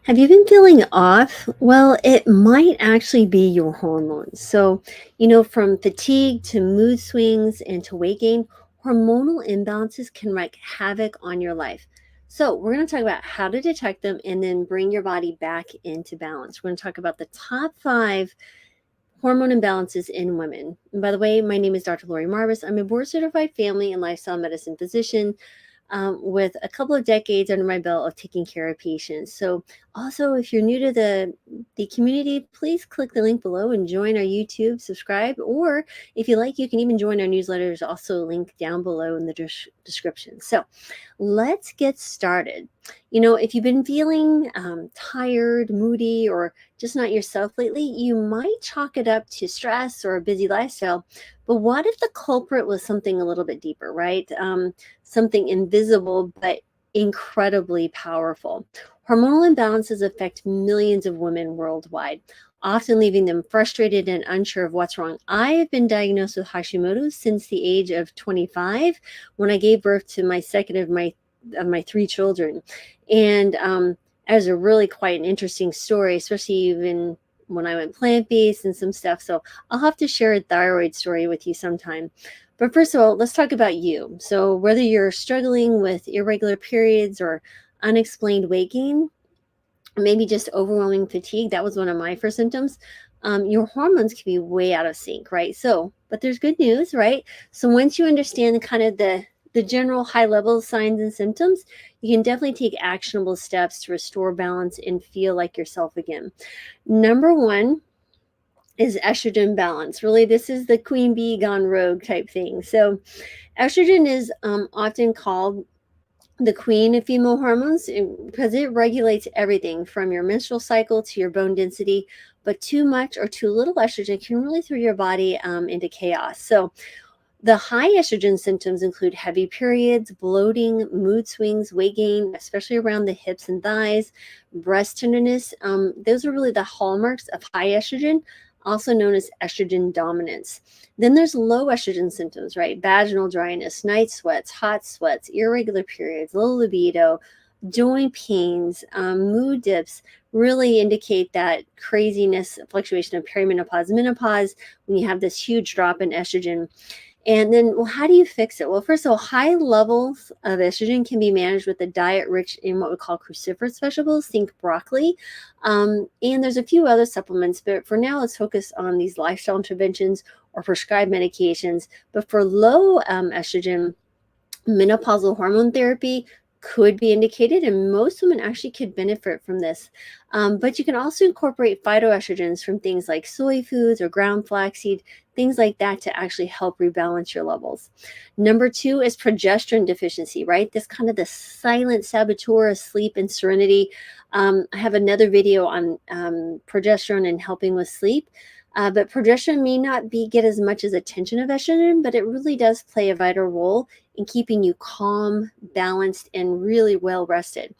Have you been feeling off? Well, it might actually be your hormones. From fatigue to mood swings and to weight gain, hormonal imbalances can wreak havoc on your life. So, we're going to talk about how to detect them and then bring your body back into balance. We're going to talk about the top 5 hormone imbalances in women. And by the way, my name is Dr. Lori Marvis. I'm a board certified family and lifestyle medicine physician with a couple of decades under my belt of taking care of patients. So, also, if you're new to the community, please click the link below and join our YouTube, subscribe, or if you like, you can even join our newsletters. Also, link down below in the description. So, let's get started. If you've been feeling tired, moody, or just not yourself lately, you might chalk it up to stress or a busy lifestyle. But what if the culprit was something a little bit deeper, right? Something invisible, but incredibly powerful. Hormonal imbalances affect millions of women worldwide, often leaving them frustrated and unsure of what's wrong. I have been diagnosed with Hashimoto's since the age of 25 when I gave birth to my second of my 3 children. And as a really quite an interesting story, especially even when I went plant-based and some stuff. So I'll have to share a thyroid story with you sometime. But first of all, let's talk about you. So whether you're struggling with irregular periods or unexplained weight gain, maybe just overwhelming fatigue, that was one of my first symptoms. Your hormones can be way out of sync, right? So, but there's good news, right? So once you understand kind of the general high level signs and symptoms, you can definitely take actionable steps to restore balance and feel like yourself again. Number one is estrogen balance. Really, this is the queen bee gone rogue type thing. So, estrogen is often called the queen of female hormones because it regulates everything from your menstrual cycle to your bone density. But too much or too little estrogen can really throw your body into chaos. So, the high estrogen symptoms include heavy periods, bloating, mood swings, weight gain, especially around the hips and thighs, breast tenderness. Those are really the hallmarks of high estrogen, also known as estrogen dominance. Then there's low estrogen symptoms, right? Vaginal dryness, night sweats, hot sweats, irregular periods, low libido, joint pains, mood dips really indicate that craziness, fluctuation of perimenopause, menopause, when you have this huge drop in estrogen. And then, well, how do you fix it? Well, first of all, high levels of estrogen can be managed with a diet rich in what we call cruciferous vegetables, think broccoli. And there's a few other supplements, but for now, let's focus on these lifestyle interventions or prescribed medications. But for low estrogen, menopausal hormone therapy could be indicated, and most women actually could benefit from this. But you can also incorporate phytoestrogens from things like soy foods or ground flaxseed, things like that to actually help rebalance your levels. Number 2 is progesterone deficiency, right? This kind of the silent saboteur of sleep and serenity. I have another video on progesterone and helping with sleep. But progesterone may not get as much as attention of estrogen, but it really does play a vital role in keeping you calm, balanced, and really well rested.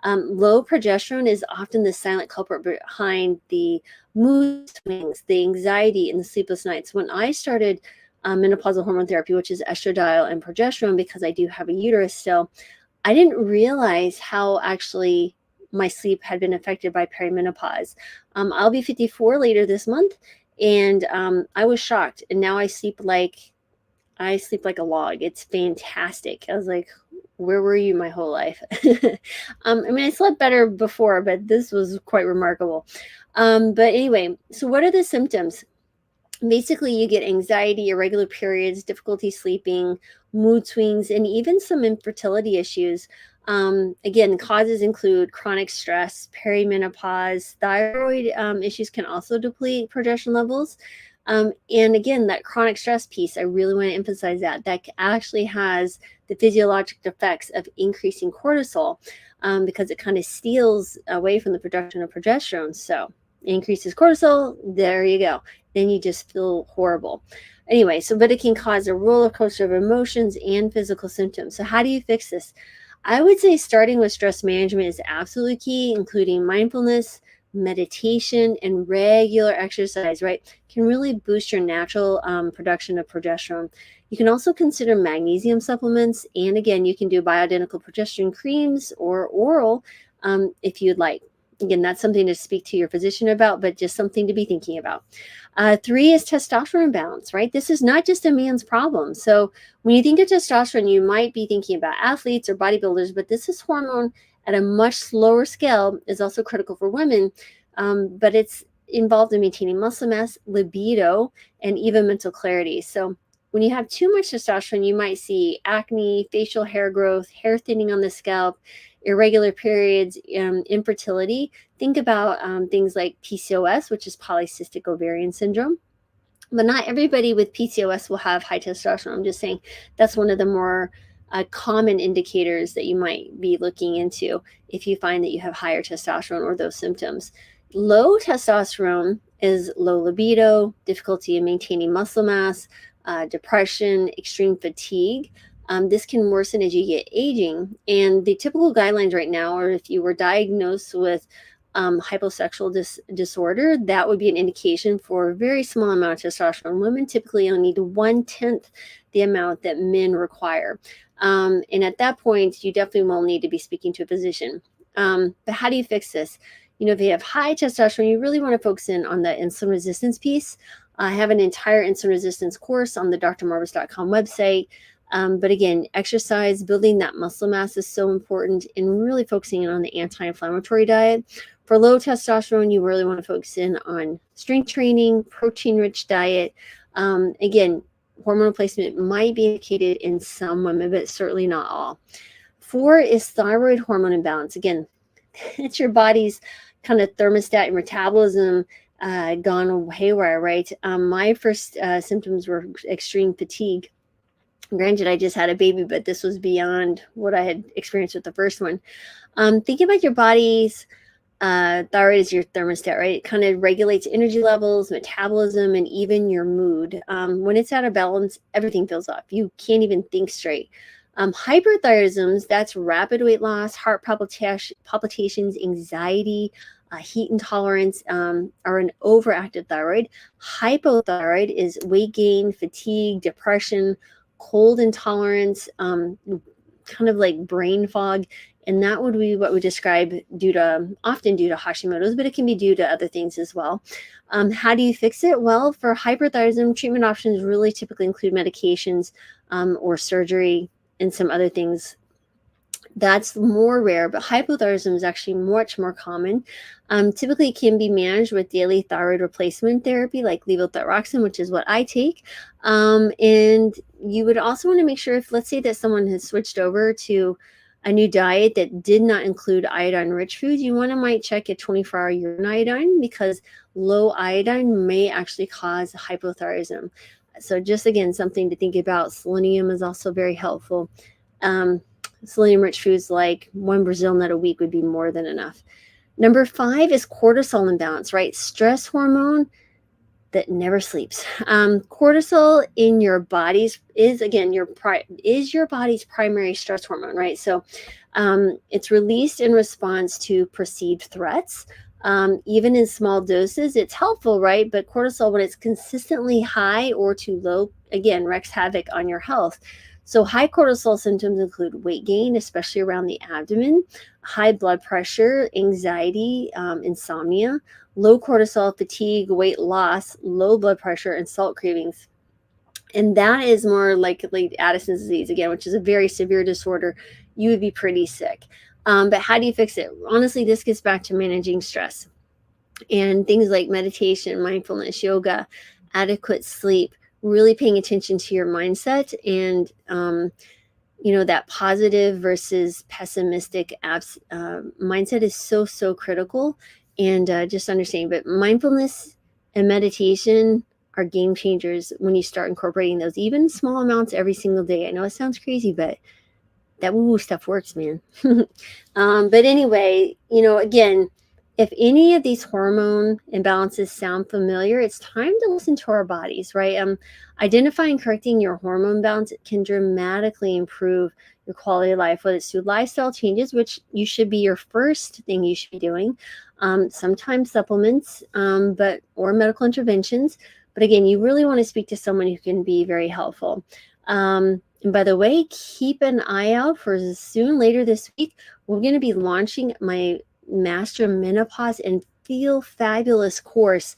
Low progesterone is often the silent culprit behind the mood swings, the anxiety, and the sleepless nights. When I started menopausal hormone therapy, which is estradiol and progesterone, because I do have a uterus still, I didn't realize how actually my sleep had been affected by perimenopause. I'll be 54 later this month, and I was shocked. And now I sleep like a log. It's fantastic. I was like, where were you my whole life? I slept better before, but this was quite remarkable. But anyway, so what are the symptoms? Basically, you get anxiety, irregular periods, difficulty sleeping, mood swings, and even some infertility issues. Again, causes include chronic stress, perimenopause, thyroid issues can also deplete progesterone levels. And again, that chronic stress piece, I really want to emphasize that actually has the physiologic effects of increasing cortisol because it kind of steals away from the production of progesterone. So increases cortisol, there you go. Then you just feel horrible. Anyway, but it can cause a roller coaster of emotions and physical symptoms. So how do you fix this? I would say starting with stress management is absolutely key, including mindfulness, meditation, and regular exercise, right? Can really boost your natural production of progesterone. You can also consider magnesium supplements. And again, you can do bioidentical progesterone creams or oral if you'd like. Again, that's something to speak to your physician about, but just something to be thinking about. 3 is testosterone imbalance, right? This is not just a man's problem. So when you think of testosterone, you might be thinking about athletes or bodybuilders, but this is hormone at a much slower scale, is also critical for women, but it's involved in maintaining muscle mass, libido, and even mental clarity. So when you have too much testosterone, you might see acne, facial hair growth, hair thinning on the scalp, irregular periods, infertility. Think about things like PCOS, which is polycystic ovarian syndrome. But not everybody with PCOS will have high testosterone. I'm just saying that's one of the more common indicators that you might be looking into if you find that you have higher testosterone or those symptoms. Low testosterone is low libido, difficulty in maintaining muscle mass, depression, extreme fatigue. This can worsen as you get aging. And the typical guidelines right now are if you were diagnosed with hyposexual disorder, that would be an indication for a very small amount of testosterone. Women typically only need 1/10 the amount that men require. And at that point, you definitely will need to be speaking to a physician. But how do you fix this? If you have high testosterone, you really want to focus in on the insulin resistance piece. I have an entire insulin resistance course on the drmarvis.com website. But again, exercise, building that muscle mass is so important, and really focusing in on the anti-inflammatory diet. For low testosterone, you really want to focus in on strength training, protein-rich diet. Again, hormone replacement might be indicated in some women, but certainly not all. 4 is thyroid hormone imbalance. Again, it's your body's kind of thermostat and metabolism gone haywire, right? My first symptoms were extreme fatigue. Granted, I just had a baby, but this was beyond what I had experienced with the first one. Think about your body's thyroid is your thermostat, right? It kind of regulates energy levels, metabolism, and even your mood. When it's out of balance, everything feels off. You can't even think straight. Hyperthyroidism, that's rapid weight loss, heart palpitations, anxiety, heat intolerance, or an overactive thyroid. Hypothyroid is weight gain, fatigue, depression, cold intolerance, kind of like brain fog. And that would be what we describe often due to Hashimoto's, but it can be due to other things as well. How do you fix it? Well, for hyperthyroidism, treatment options really typically include medications or surgery and some other things. That's more rare, but hypothyroidism is actually much more common. Typically, it can be managed with daily thyroid replacement therapy like levothyroxine, which is what I take. And you would also want to make sure if, let's say that someone has switched over to a new diet that did not include iodine-rich foods, you might check a 24-hour urine iodine, because low iodine may actually cause hypothyroidism. So just, again, something to think about. Selenium is also very helpful. Selenium-rich foods like 1 Brazil nut a week would be more than enough. Number 5 is cortisol imbalance, right? Stress hormone that never sleeps. Cortisol in your body's is your body's primary stress hormone, right? So it's released in response to perceived threats. Even in small doses, it's helpful, right? But cortisol, when it's consistently high or too low, again, wreaks havoc on your health. So high cortisol symptoms include weight gain, especially around the abdomen, high blood pressure, anxiety, insomnia, low cortisol, fatigue, weight loss, low blood pressure, and salt cravings. And that is more likely Addison's disease, again, which is a very severe disorder. You would be pretty sick. But how do you fix it? Honestly, this gets back to managing stress and things like meditation, mindfulness, yoga, adequate sleep, really paying attention to your mindset, and that positive versus pessimistic mindset is so critical. And just understanding, but mindfulness and meditation are game changers when you start incorporating those, even small amounts every single day. I know it sounds crazy, but that woo stuff works, man. But anyway, again, if any of these hormone imbalances sound familiar, it's time to listen to our bodies, right? Identifying and correcting your hormone balance can dramatically improve your quality of life, whether it's through lifestyle changes, which you should be your first thing you should be doing, sometimes supplements, or medical interventions. But again, you really want to speak to someone who can be very helpful. And by the way, keep an eye out for soon, later this week, we're going to be launching my master menopause and feel fabulous course.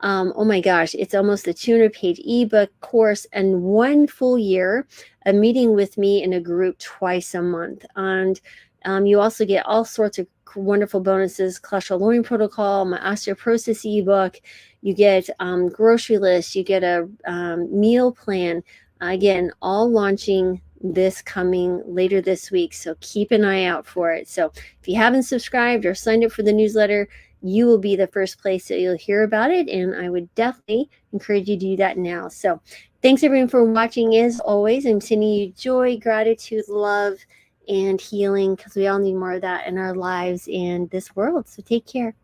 Oh my gosh, it's almost a 200-page ebook course and 1 full year of meeting with me in a group twice a month. And you also get all sorts of wonderful bonuses: cholesterol lowering protocol, my osteoporosis ebook. You get grocery lists. You get a meal plan. Again, all launching this coming later this week. So keep an eye out for it. So if you haven't subscribed or signed up for the newsletter, you will be the first place that you'll hear about it. And I would definitely encourage you to do that now. So thanks everyone for watching. As always, I'm sending you joy, gratitude, love, and healing, because we all need more of that in our lives and this world. So take care.